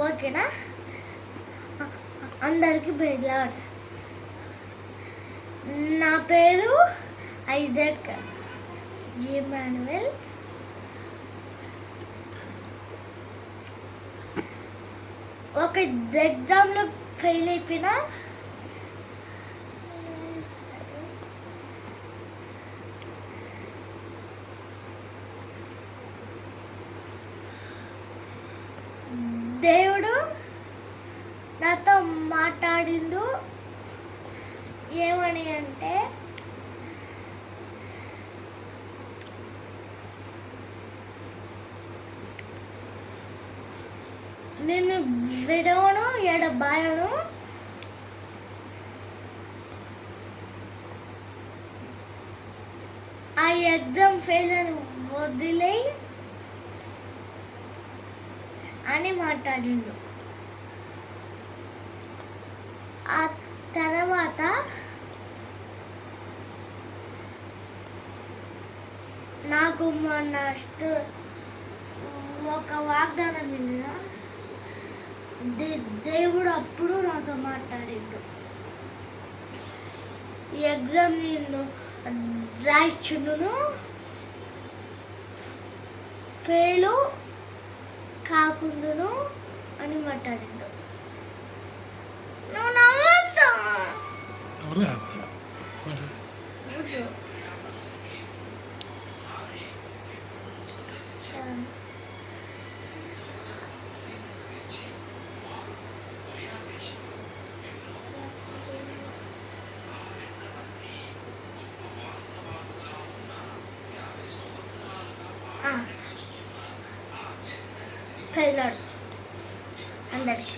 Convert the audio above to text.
ఓకేనా? అందరికీ బెజార్. నా పేరు ఐజాక్ ఇమాన్యుయల్. ఒక ఎగ్జామ్లో ఫెయిల్ అయిపోయినా దేవుడు నాతో మాట్లాడిండు. ఏమని అంటే, నిన్ను విడవను ఎడబాయను, ఆ ఎగ్జామ్ ఫెయిల్ అని వదిలేయి అని మాట్లాడిండు. ఆ తర్వాత నాకు మొన్న ఒక వాగ్దానం మీద దేవుడు అప్పుడు నాతో మాట్లాడిండు. ఈ ఎగ్జామ్ నేను రాయిచును, ఫెయిలు కాకుందును అని మాట్లాడిండు. నువ్వు నమ్మొద్దు. అందరికి